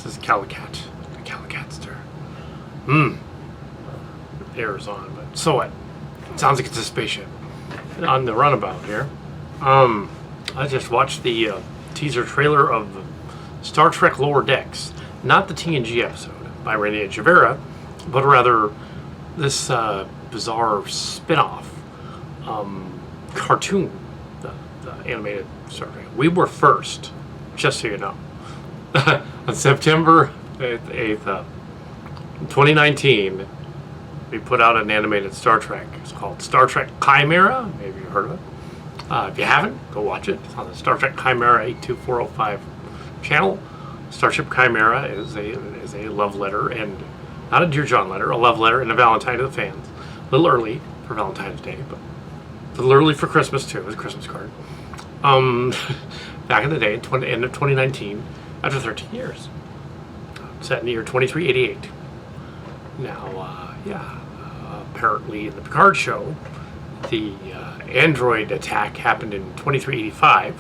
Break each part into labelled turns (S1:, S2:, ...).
S1: This is Kal Kat, the Kal Katster. The air's on, but so what? It sounds like it's a spaceship. On the runabout here. I just watched the teaser trailer of Star Trek Lower Decks. Not the TNG episode by Renee Chimera, but rather this bizarre spin-off cartoon, the animated Star Trek. We were first, just so you know. On September 8th, 2019, we put out an animated Star Trek. It's called Star Trek Chimera. Maybe you've heard of it. If you haven't, go watch it. It's on the Star Trek Chimera 82405 channel. Starship Chimera is a love letter, and not a Dear John letter, a love letter and a Valentine to the fans. A little early for Valentine's Day, but a little early for Christmas too. It was a Christmas card. Back in the day, end of 2019, after 13 years. Set in the year 2388. Now, apparently in the Picard show, the android attack happened in 2385,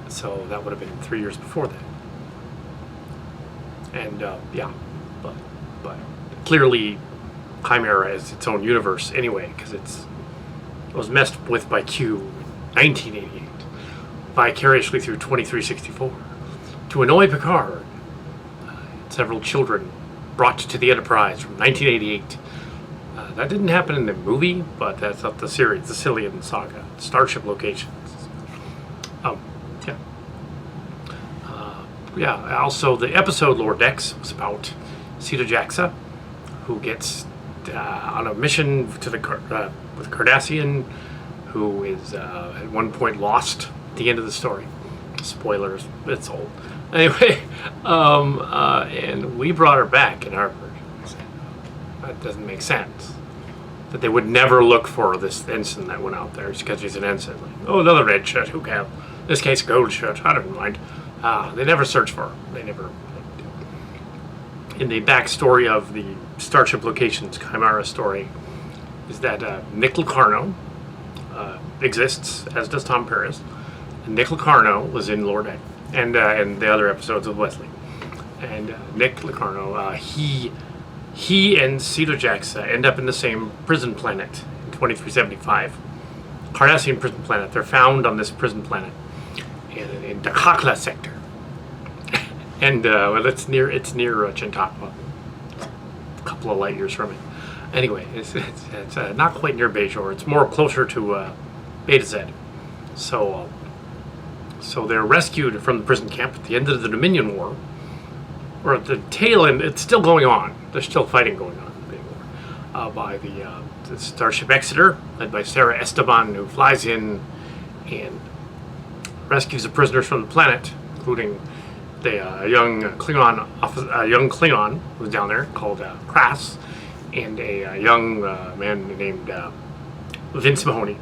S1: so that would have been 3 years before that. And but clearly Chimera is its own universe anyway, because it was messed with by Q in 1988, vicariously through 2364, to annoy Picard. Several children brought to the Enterprise from 1988. That didn't happen in the movie, but that's up the series, the Cillian saga, Starship Locations. Also, the episode Lower Decks was about Sita Jaxa, who gets on a mission to with Cardassian, who is at one point lost at the end of the story. Spoilers, it's old. Anyway, and we brought her back in our version. That doesn't make sense. That they would never look for this ensign that went out there just because she's an ensign. Like, oh, another red shirt, who cares? In this case, gold shirt, I don't mind. They never search for her. They never. In the backstory of the Starship Locations Chimera story, is that Nick Locarno exists, as does Tom Paris. And Nick Locarno was in Lower Deck and the other episodes of Wesley. And Nick Locarno, he and Sita Jaxa end up in the same prison planet in 2375. Cardassian prison planet. They're found on this prison planet in the Kakla sector. And it's near Chintapa, a couple of light years from it. Anyway, it's not quite near Bajor. It's more closer to Beta Z. So they're rescued from the prison camp at the end of the Dominion War, or at the tail end. It's still going on. There's still fighting going on in the Dominion War by the Starship Exeter, led by Sarah Esteban, who flies in and rescues the prisoners from the planet, including a young Klingon who's down there called Kras, and a young man named Vince Mahoney.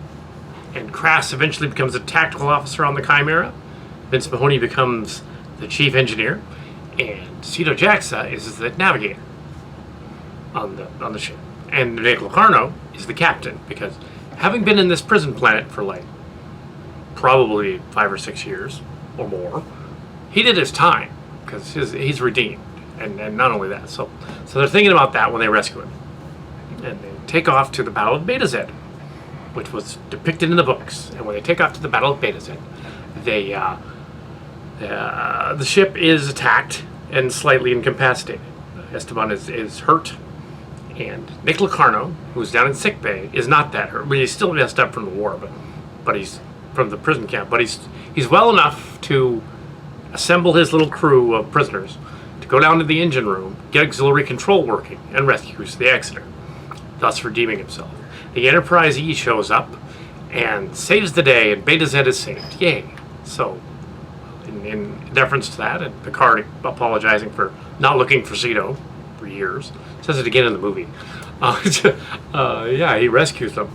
S1: And Kras eventually becomes a tactical officer on the Chimera. Vince Mahoney becomes the chief engineer, and Sita Jaxa is the navigator on the ship. And Nick Locarno is the captain, because having been in this prison planet for like probably 5 or 6 years or more, he did his time because he's redeemed, and not only that. So they're thinking about that when they rescue him, and they take off to the Battle of Beta Z, which was depicted in the books. And when they take off to the Battle of Beta Z, the ship is attacked and slightly incapacitated. Esteban is hurt, and Nick Locarno, who's down in sickbay, is not that hurt. I mean, he's still messed up from the war, but he's from the prison camp. But he's well enough to assemble his little crew of prisoners to go down to the engine room, get auxiliary control working, and rescues the Exeter, thus redeeming himself. The Enterprise E shows up and saves the day, and Beta Z is saved. Yay! So, in deference to that, and Picard apologizing for not looking for Zito for years, says it again in the movie. He rescues them,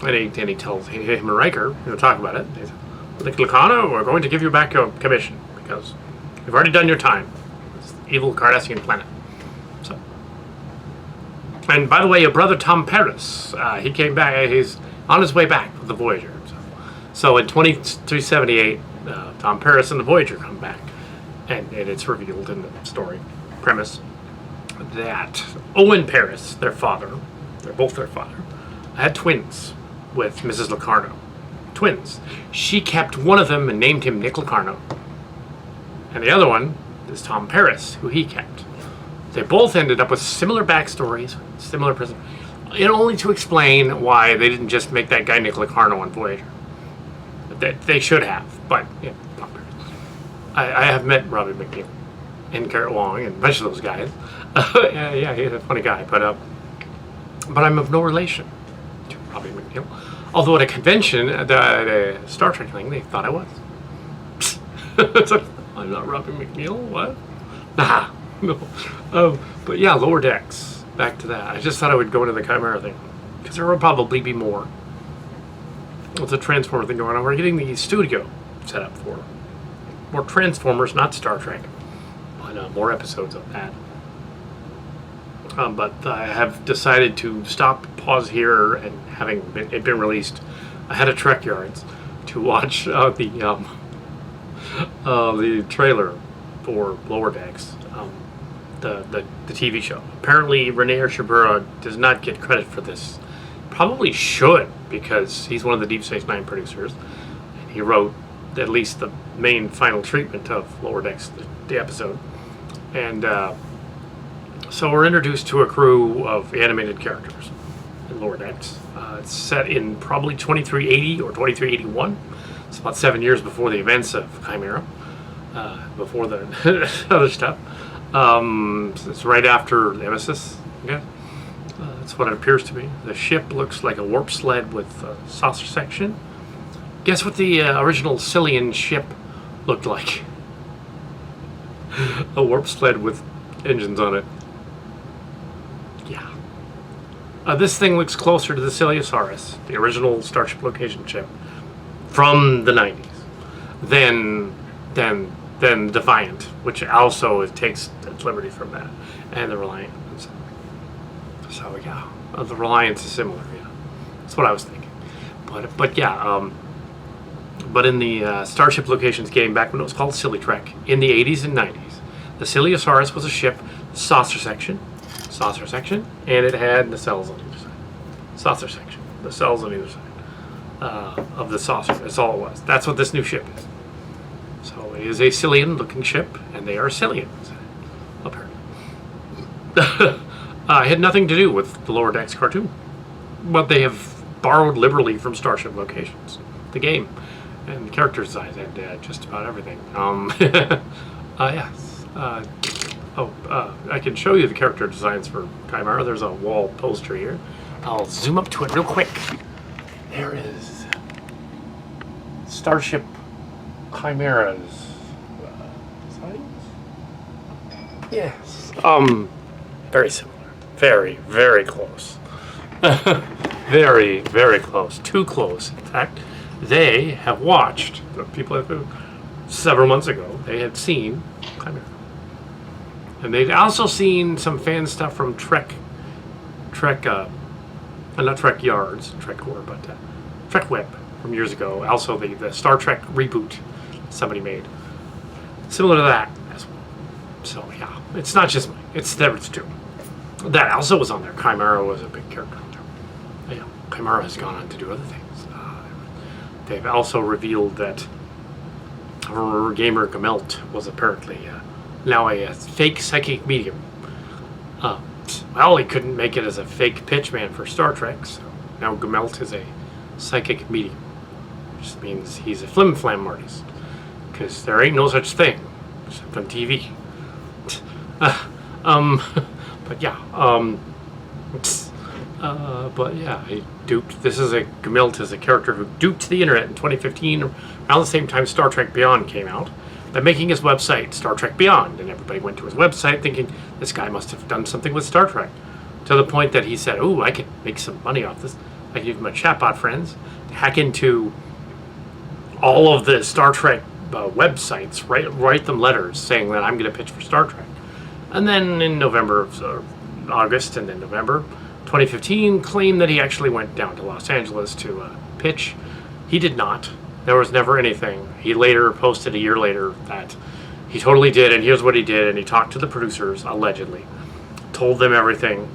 S1: and he tells him and Riker, talk about it. He says, Nick Locarno, we're going to give you back your commission because you've already done your time. It's evil Cardassian planet. So. And by the way, your brother Tom Paris, he came back. He's on his way back with the Voyager. So in 2378, Tom Paris and the Voyager come back, and it's revealed in the story premise that Owen Paris, their father, they're both their father, had twins with Mrs. Locarno. Twins. She kept one of them and named him Nick Locarno. And the other one is Tom Paris, who he kept. They both ended up with similar backstories, similar prison, and only to explain why they didn't just make that guy Nick Locarno on Voyager. They should have, but yeah, Tom Paris. I have met Robbie McNeil and Garrett Wong and a bunch of those guys. Yeah, he's a funny guy, but I'm of no relation to Robbie McNeil. Although at a convention, the Star Trek thing, they thought I was. It's like, I'm not Robbie McNeil. What? Nah, no. But yeah, Lower Decks. Back to that. I just thought I would go into the Chimera thing because there will probably be more. It's a Transformer thing going on. We're getting the studio set up for more Transformers, not Star Trek, but more episodes of that. But I have decided to pause here, and having it been released ahead of Trek Yards, to watch the trailer for Lower Decks, the TV show. Apparently, Rene Echevarria does not get credit for this. Probably should, because he's one of the Deep Space Nine producers. And he wrote at least the main final treatment of Lower Decks, the episode. And so we're introduced to a crew of animated characters in Lower Decks. It's set in probably 2380 or 2381. It's about 7 years before the events of Chimera, before the other stuff. It's right after Nemesis, yeah. That's what it appears to be. The ship looks like a warp sled with a saucer section. Guess what the original Cillian ship looked like? A warp sled with engines on it. Yeah. This thing looks closer to the Ciliosaurus, the original Starship Location ship from the 90s, than Defiant, which also takes its liberty from that, and the Reliant. So yeah, the Reliance is similar. Yeah, that's what I was thinking. But yeah, but in the Starship Locations game back when it was called Silly Trek in the 80s and 90s, the Ciliosaurus was a ship, saucer section, and it had nacelles on either side. Saucer section, nacelles on either side of the saucer. That's all it was. That's what this new ship is. So it is a Cillian-looking ship, and they are Cillians, apparently. It had nothing to do with the Lower Decks cartoon, but they have borrowed liberally from Starship Locations, the game, and the character designs, and just about everything. Yes. I can show you the character designs for Chimera. There's a wall poster here. I'll zoom up to it real quick. There is Starship Chimera's designs. Yes. Very similar. Very, very close. Very, very close. Too close. In fact, they have watched, the people who several months ago, they had seen Chimera. And they'd also seen some fan stuff from not Trek Yards, Trek Core, but Trek Web from years ago. Also the Star Trek reboot somebody made. Similar to that as well. So yeah, it's not just mine, it's theirs too. That also was on there. Chimera was a big character on there. Yeah, Chimera has gone on to do other things. They've also revealed that our gamer Gummelt was apparently now a fake psychic medium. Well, he couldn't make it as a fake pitchman for Star Trek, so now Gummelt is a psychic medium. Which means he's a flim-flam artist. Because there ain't no such thing, except on TV. But yeah, he duped. Gummelt is a character who duped the internet in 2015, around the same time Star Trek Beyond came out, by making his website Star Trek Beyond, and everybody went to his website thinking this guy must have done something with Star Trek, to the point that he said, "Oh, I can make some money off this. I can use my chatbot friends to hack into all of the Star Trek websites, write them letters saying that I'm going to pitch for Star Trek." And then in August and then November 2015, claimed that he actually went down to Los Angeles to pitch. He did not. There was never anything. He later posted a year later that he totally did, and here's what he did, and he talked to the producers, allegedly, told them everything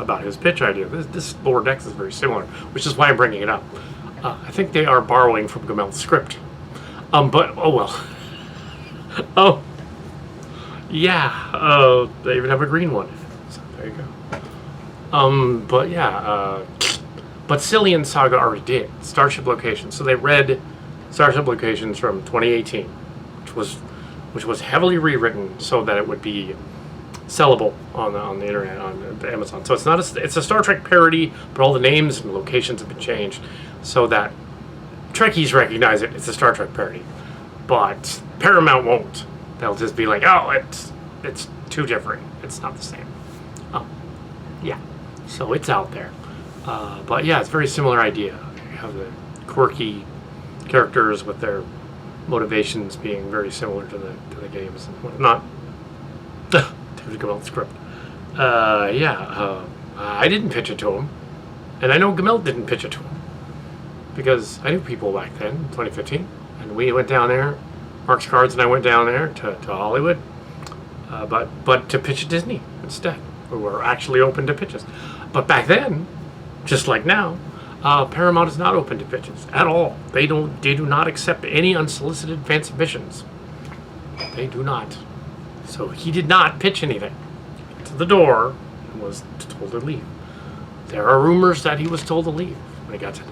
S1: about his pitch idea. This Lower Decks is very similar, which is why I'm bringing it up. I think they are borrowing from Gummelt's script. But, oh well. Oh, yeah, they even have a green one. So there you go. But yeah, but Cillian Saga already did Starship Locations. So they read Starship Locations from 2018, which was heavily rewritten so that it would be sellable on the internet, on Amazon. So it's a Star Trek parody, but all the names and locations have been changed so that Trekkies recognize it. It's a Star Trek parody, but Paramount won't. They'll just be like, oh, it's too different. It's not the same. Oh, yeah. So it's out there. But yeah, it's a very similar idea. You have the quirky characters with their motivations being very similar to the games and whatnot. To go the script. I didn't pitch it to him, and I know Gummelt didn't pitch it to him because I knew people back then, 2015, and we went down there. Mark's Cards and I went down there to Hollywood, but to pitch at Disney instead. We were actually open to pitches, but back then, just like now, Paramount is not open to pitches at all. They do not accept any unsolicited fan submissions. They do not. So he did not pitch anything. He went to the door and was told to leave. There are rumors that he was told to leave when he got to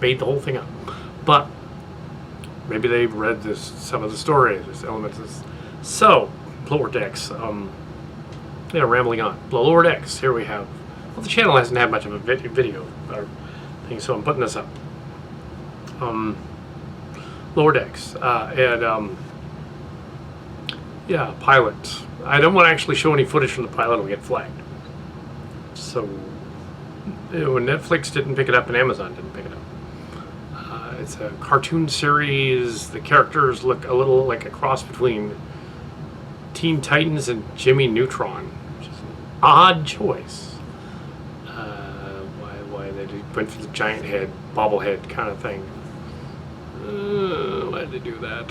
S1: made the whole thing up. But maybe they read some of the stories, there's elements of this. So, Lower Decks. Rambling on. Lower Decks, here we have. Well, the channel hasn't had much of a video or thing, so I'm putting this up. Lower Decks. Yeah, pilot. I don't want to actually show any footage from the pilot, it'll get flagged. So, when Netflix didn't pick it up and Amazon didn't pick it up. It's a cartoon series. The characters look a little like a cross between Teen Titans and Jimmy Neutron, which is an odd choice. Why they went for the giant head, bobblehead kind of thing. Why did they do that?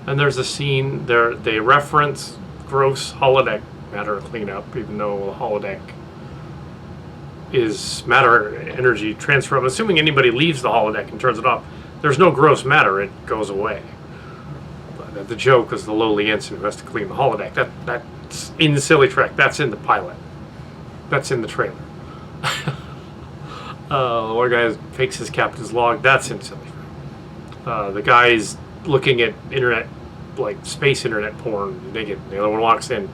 S1: And there's a scene there, they reference gross holodeck matter cleanup, even though the holodeck is matter energy transfer. I'm assuming anybody leaves the holodeck and turns it off, there's no gross matter, it goes away. But the joke is the lowly ensign who has to clean the holodeck. That's in the Silly Trek, that's in the pilot. That's in the trailer. The one guy fakes his captain's log, that's in Silly Trek. The guy's looking at internet, like space internet porn naked. The other one walks in.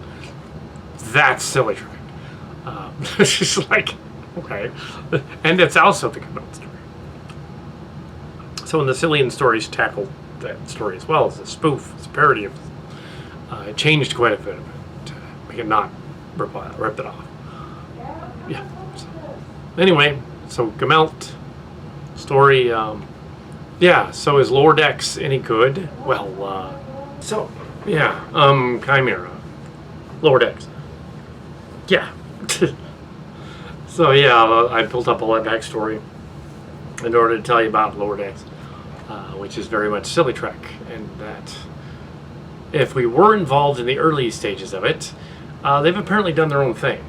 S1: That's Silly Trek. It's just like, okay. And it's also the Gummelt story. So when the Cillian stories tackled that story as well as a spoof, it's a parody of it changed quite a bit of it to make it not rip it off. Yeah. So, anyway, so Gummelt story. Yeah, so is Lower Decks any good? Well, Chimera. Lower Decks. Yeah. So yeah, I built up all that backstory in order to tell you about Lower Decks, which is very much Silly Trek, and that if we were involved in the early stages of it, they've apparently done their own thing.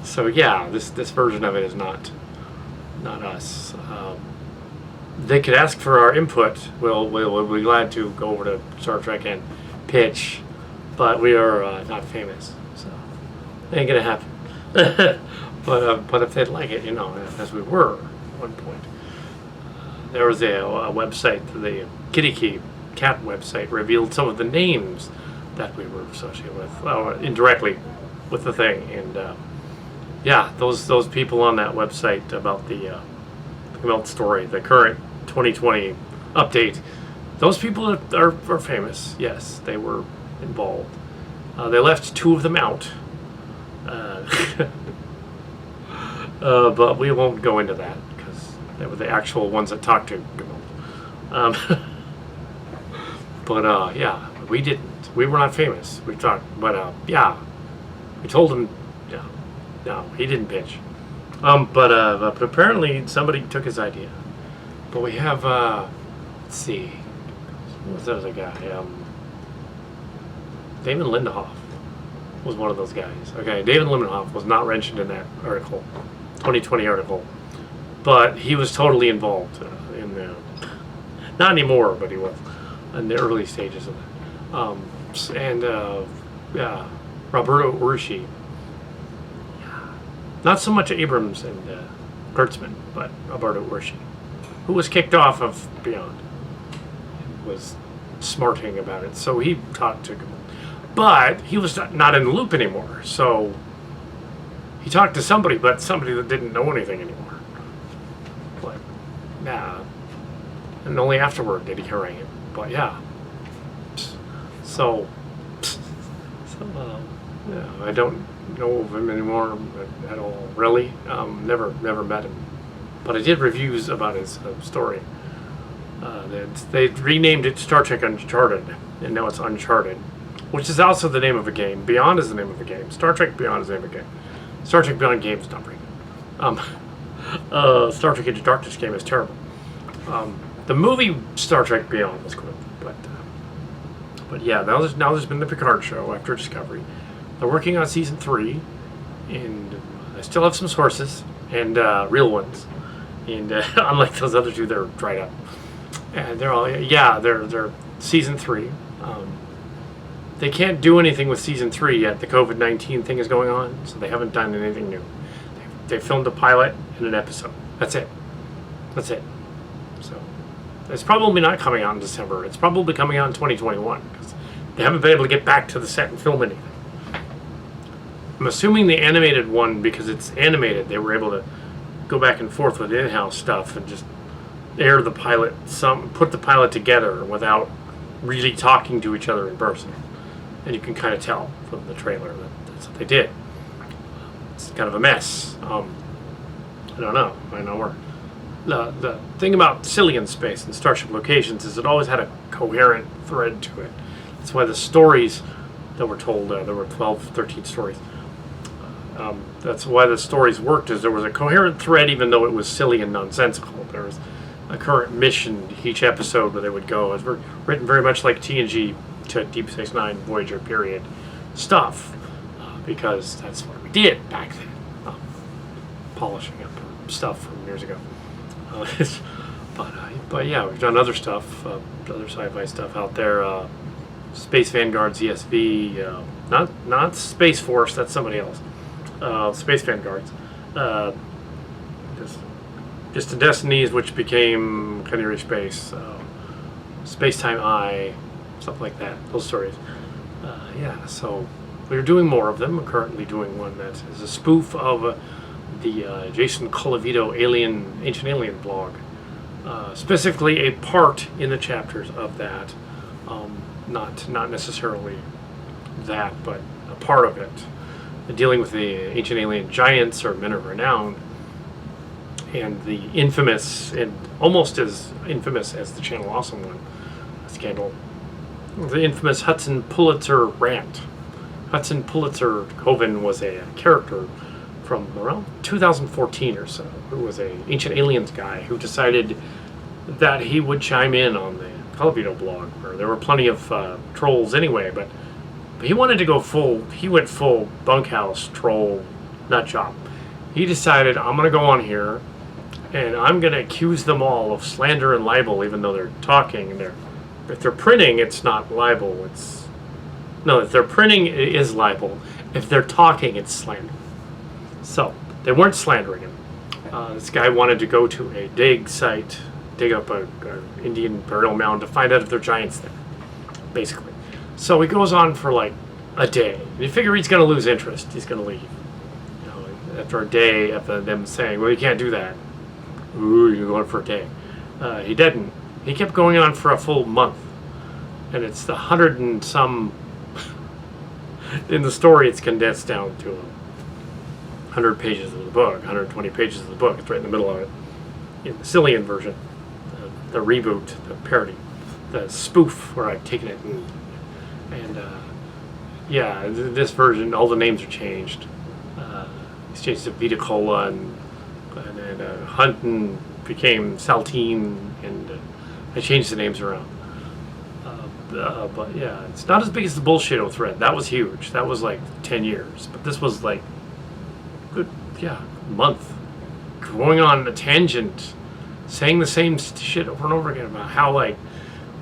S1: So yeah, this version of it is not us. They could ask for our input. We'll be glad to go over to Star Trek and pitch, but we are not famous, so it ain't gonna happen. But if they'd like it, as we were at one point, there was a website, the Kitty Cat website, revealed some of the names that we were associated with, indirectly with the thing, and yeah, those people on that website about the Gummelt story, the current 2020 update, those people are famous. Yes, they were involved. They left two of them out, but we won't go into that because they were the actual ones that talked to Gummelt. But yeah, we didn't. We were not famous. We talked, but yeah, we told him. Yeah, no, he didn't pitch. But apparently somebody took his idea. But we have, let's see, Who was that other guy? David Lindeholf was one of those guys. Okay, David Lindeholf was not mentioned in that article, 2020 article, but he was totally involved in the. Not anymore, but he was in the early stages of that. Yeah, Roberto Urshi. Not so much Abrams and Kurtzman, but Roberto Urshi, who was kicked off of Beyond, was smarting about it. So he talked to Gummelt. But he was not in the loop anymore. So he talked to somebody, but somebody that didn't know anything anymore. But, yeah. And only afterward did he hear it. But yeah. So yeah, I don't know of him anymore at all, really. Never met him. But I did reviews about his story. They renamed it Star Trek Uncharted, and now it's Uncharted, which is also the name of a game. Beyond is the name of a game. Star Trek Beyond is the name of a game. Star Trek Beyond game is not very good. Star Trek Into Darkness game is terrible. The movie Star Trek Beyond was good, but yeah, now there's been the Picard show after Discovery. They're working on season 3, and I still have some sources and real ones. And unlike those other two, they're dried up. And they're all they're season 3. They can't do anything with season 3 yet. The COVID-19 thing is going on, so they haven't done anything new. They filmed a pilot and an episode. That's it. So it's probably not coming out in December. It's probably coming out in 2021 because they haven't been able to get back to the set and film anything. I'm assuming the animated one, because it's animated, they were able to go back and forth with in-house stuff and just air the pilot, put the pilot together without really talking to each other in person. And you can kind of tell from the trailer that that's what they did. It's kind of a mess. I don't know. I know where. The thing about Cillian Space and Starship Locations is it always had a coherent thread to it. That's why the stories that were told, there were 12, 13 stories. That's why the stories worked, is there was a coherent thread even though it was silly and nonsensical. There was a current mission each episode where they would go. It was written very much like TNG to Deep Space Nine, Voyager period stuff, because that's what we did back then, polishing up stuff from years ago. But yeah, we've done other stuff, other sci-fi stuff out there. Space Vanguard, ZSV, not Space Force, that's somebody else. Space Vanguards, just the Destinies, which became Canary Space, Space-Time Eye, stuff like that. Those stories. Yeah, so we're doing more of them. We're currently doing one that is a spoof of the Jason Colavito Ancient Alien blog. Specifically, a part in the chapters of that. Not necessarily that, but a part of it. Dealing with the ancient alien giants or men of renown, and the infamous, and almost as infamous as the Channel Awesome one, scandal, the infamous Hudson Pulitzer rant. Hudson Pulitzer Hoven was a character from around 2014 or so, who was a ancient aliens guy who decided that he would chime in on the Colavito blog, where there were plenty of trolls anyway, but he wanted to go he went full bunkhouse troll nut job. He decided, I'm going to go on here and I'm going to accuse them all of slander and libel, even though they're talking. And if they're printing, it's not libel. If they're printing, it is libel. If they're talking, it's slander. So they weren't slandering him. This guy wanted to go to a dig site, dig up a Indian burial mound to find out if there are giants there, basically. So he goes on for like a day. And you figure he's going to lose interest. He's going to leave. After a day, after them saying, well, you can't do that. Ooh, you're going for a day. He didn't. He kept going on for a full month. And it's the 100 and some... In the story, it's condensed down to 100 pages of the book, 120 pages of the book. It's right in the middle of it. In the Cillian version, the reboot, the parody, the spoof, where I've taken it and yeah, this version, all the names are changed. He's changed to Vita Cola, and Hunton became Saltine, and I changed the names around. But yeah, it's not as big as the bullshit thread. That was huge. That was like 10 years. But this was like, good, yeah, month. Going on a tangent, saying the same shit over and over again about how like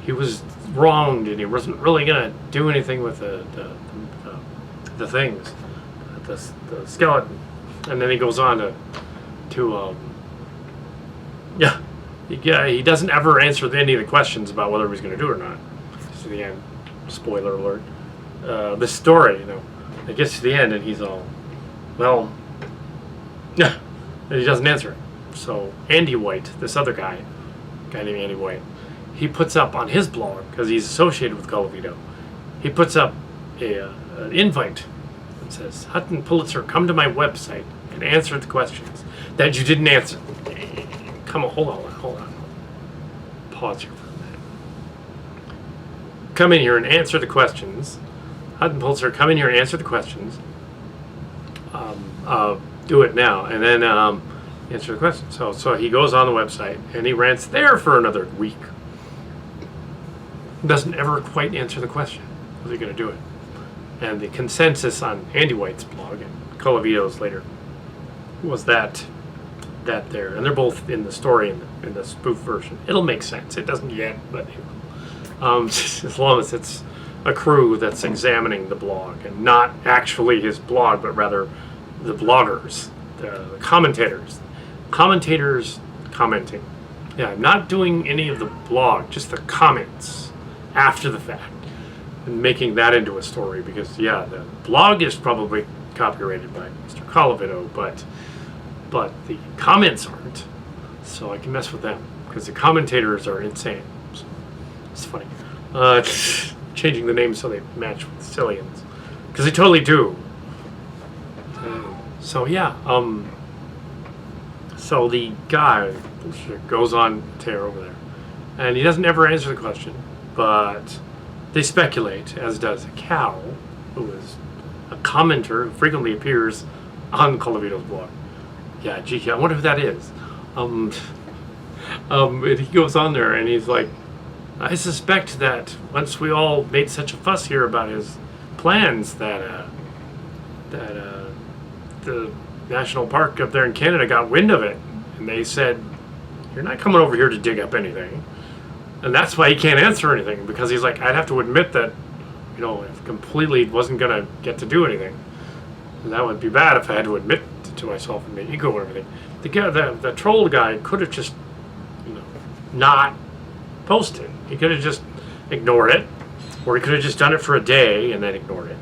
S1: he was wronged and he wasn't really gonna do anything with the things, the skeleton, and then he goes on to he doesn't ever answer any of the questions about whether he's gonna do it or not. To the end, spoiler alert. This story, it gets to the end and he's all, well, yeah, and he doesn't answer it. So Andy White, this other guy named Andy White, he puts up on his blog, because he's associated with Colavito, he puts up an invite and says, Hutton Pulitzer, come to my website and answer the questions that you didn't answer. Come on, hold on. Pause here for a minute. Come in here and answer the questions. Hutton Pulitzer, come in here and answer the questions. Do it now, and then answer the question. So he goes on the website and he rants there for another week. Doesn't ever quite answer the question. Was he going to do it? And the consensus on Andy White's blog and Colavito's later was that there, and they're both in the story in the spoof version. It'll make sense. It doesn't yet, but as long as it's a crew that's examining the blog and not actually his blog, but rather the bloggers, the commentators commenting. Yeah, I'm not doing any of the blog, just the comments after the fact, and making that into a story, because the blog is probably copyrighted by Mr. Colavito, but the comments aren't, so I can mess with them because the commentators are insane. So it's funny. Changing the names so they match with Cillian's, because they totally do. So the guy goes on tear over there, and he doesn't ever answer the question, but they speculate, as does Cal, who is a commenter who frequently appears on Colavito's blog. Yeah, gee, I wonder who that is. And he goes on there and he's like, I suspect that once we all made such a fuss here about his plans that the national park up there in Canada got wind of it, and they said, you're not coming over here to dig up anything. And that's why he can't answer anything, because he's like, I'd have to admit that, if completely wasn't going to get to do anything. And that would be bad if I had to admit to myself and my ego and everything. The troll guy could have just, not posted. He could have just ignored it, or he could have just done it for a day and then ignored it.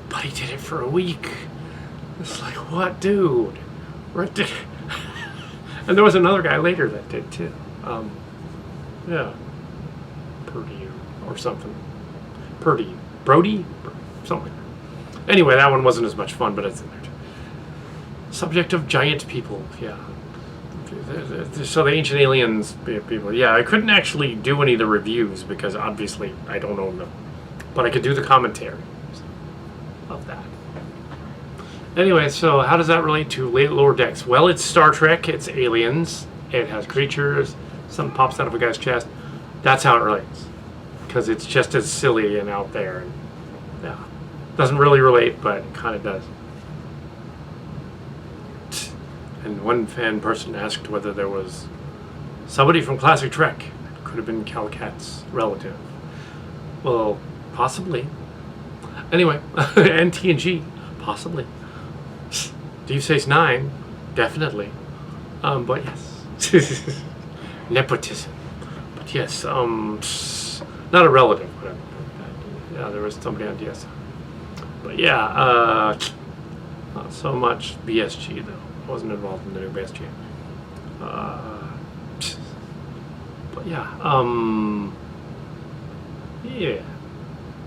S1: But he did it for a week. It's like, what, dude? And there was another guy later that did too. Purdy or something. Brody? Something. Anyway, that one wasn't as much fun, but it's in there too. Subject of giant people, yeah. So the ancient aliens people, I couldn't actually do any of the reviews because obviously I don't own them. But I could do the commentary of that. Anyway, so how does that relate to Lower Decks? Well, it's Star Trek, it's aliens, it has creatures, something pops out of a guy's chest. That's how it relates. Because it's just as silly and out there. And, doesn't really relate, but it kind of does. And one fan person asked whether there was somebody from Classic Trek. It could have been Kal Kat's relative. Well, possibly. Anyway, and TNG, possibly. Deep Space Nine, definitely. But yes. Nepotism. But yes, not a relative. But there was somebody on DSI. But not so much BSG though. I wasn't involved in the new BSG. But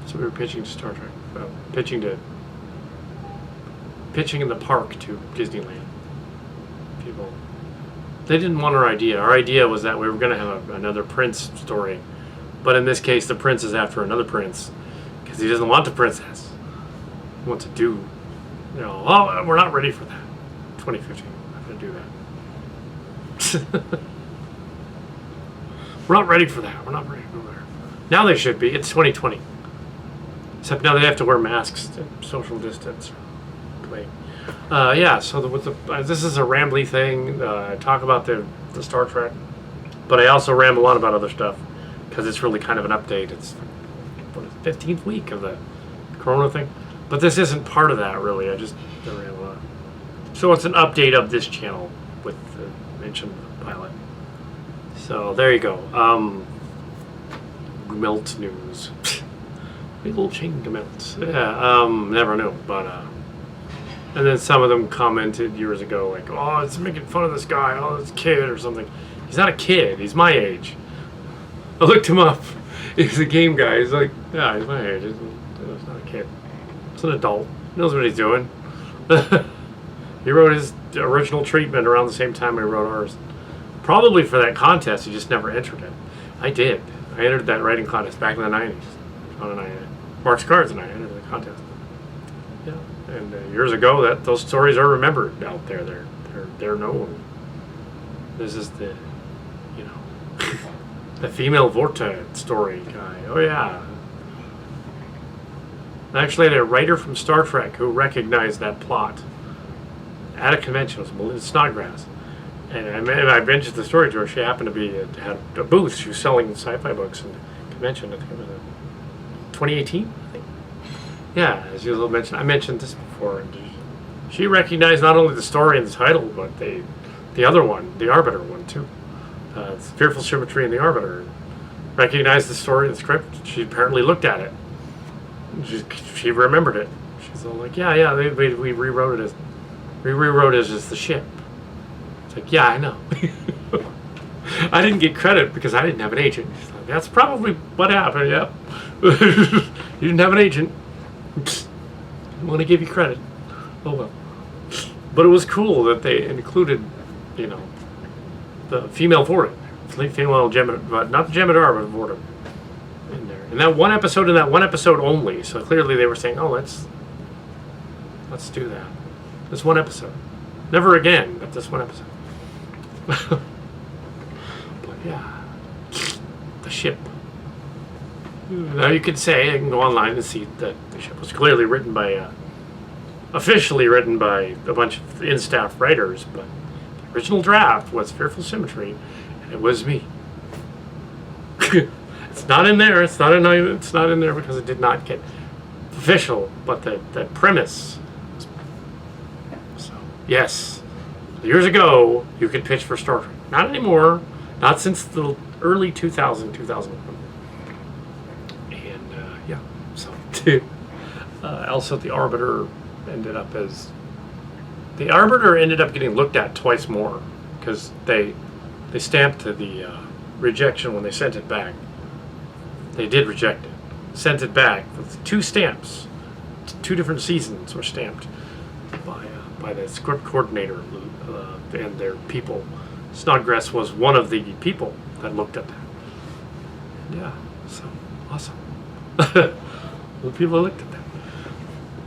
S1: so we were pitching to Star Trek, pitching in the park to Disneyland. People, they didn't want our idea. Our idea was that we were going to have another Prince story, but in this case, the prince is after another prince because he doesn't want the princess. He wants to do, we're not ready for that. 2015, I'm not going to do that. We're not ready for that. We're not ready for that. Now they should be. It's 2020. Except now they have to wear masks to social distance. Wait. Yeah, so this is a rambly thing. I talk about the Star Trek, but I also ramble on about other stuff because it's really kind of an update. It's what is it, 15th week of the Corona thing, but this isn't part of that really. I just ramble on. So it's an update of this channel with the mentioned pilot. So there you go. Gummelt news. Big little chain Gummelt. Yeah. Never knew, but and then some of them commented years ago, like, "Oh, it's making fun of this guy. Oh, this kid or something." He's not a kid. He's my age. I looked him up. He's a game guy. He's like, yeah, he's my age. He's not a kid. He's an adult. He knows what he's doing. He wrote his original treatment around the same time I wrote ours. Probably for that contest, he just never entered it. I did. I entered that writing contest back in the 90s. Sean and I, Mark's Cards and I entered the contest. Yeah. And years ago, those stories are remembered out there. They're known. This is the, you know, the female Vorta story guy. Oh yeah. I actually had a writer from Star Trek who recognized that plot at a convention. It was Melinda Snodgrass. And I mentioned the story to her. She happened to be had a booth. She was selling sci-fi books at the convention. I think it was 2018. I think. Yeah, as you mentioned, I mentioned this before. And she recognized not only the story and the title, but the other one, the Arbiter one too. It's Fearful Symmetry and the Arbiter. Recognized the story and the script. She apparently looked at it. She remembered it. She's all like, yeah, we rewrote it as the ship. It's like, yeah, I know. I didn't get credit because I didn't have an agent. She's like, that's probably what happened, yep. You didn't have an agent. I want to give you credit. Oh well. But it was cool that they included, you know, the female Vorta. Female Gemini, but not the Gemidar, but Vorta in there. And that one episode only. So clearly they were saying, oh, let's do that. This one episode. Never again, but this one episode. But yeah. The ship. Now you could say, I can go online and see that the ship was clearly written by, officially written by a bunch of in-staff writers, but the original draft was Fearful Symmetry, and it was me. It's not in there. It's not in there because it did not get official, but the premise. So yes, years ago you could pitch for Star Trek. Not anymore. Not since the early 2001. And yeah, so also the Arbiter ended up getting looked at twice more because they stamped the rejection when they sent it back. They did reject it. Sent it back with 2 stamps. 2 different seasons were stamped by the script coordinator and their people. Snodgrass was one of the people that looked at that. Yeah, so awesome. The people looked at that.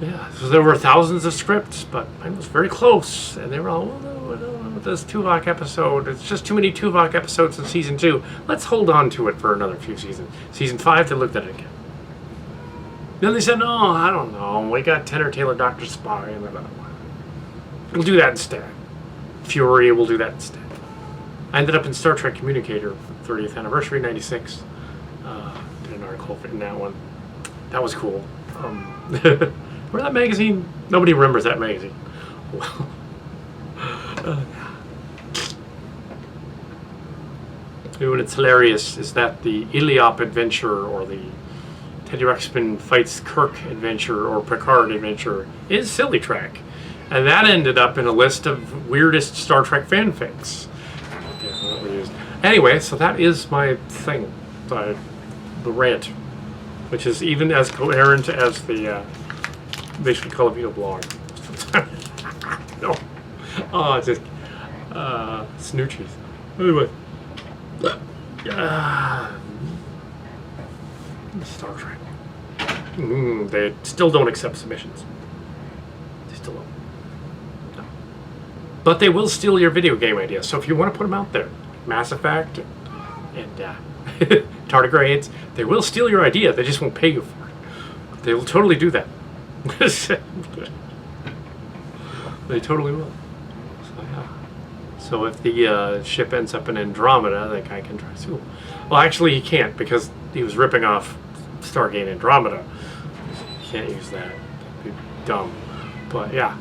S1: Yeah, so there were thousands of scripts, but mine was very close, and they were all, no, this Tuvok episode, it's just too many Tuvok episodes in season 2. Let's hold on to it for another few seasons. Season 5, they looked at it again. Then they said, no, I don't know, we got Tenor Taylor, Dr. Spy, and another one. We'll do that instead. Fury, we'll do that instead. I ended up in Star Trek Communicator for 30th anniversary, 96. Did an article in that one. That was cool. Remember that magazine? Nobody remembers that magazine. Well, and it's hilarious is that the Iliop adventure or the Teddy Ruxpin fights Kirk adventure or Picard adventure is Silly Trek. And that ended up in a list of weirdest Star Trek fanfics. Anyway, so that is my thing, the rant, which is even as coherent as the basically Call of Duty blog. No. Oh, it's just snoochies. Anyway. Star Trek. They still don't accept submissions. They still don't. No. But they will steal your video game ideas. So if you want to put them out there, Mass Effect and Tardigrades, they will steal your idea. They just won't pay you for it. They will totally do that. They totally will. So yeah. So if the ship ends up in Andromeda, that guy can try to sue him. Well, actually, he can't because he was ripping off Stargate Andromeda. You can't use that. That'd be dumb. But yeah.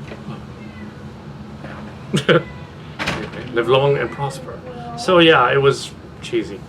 S1: Live long and prosper. So yeah, it was cheesy.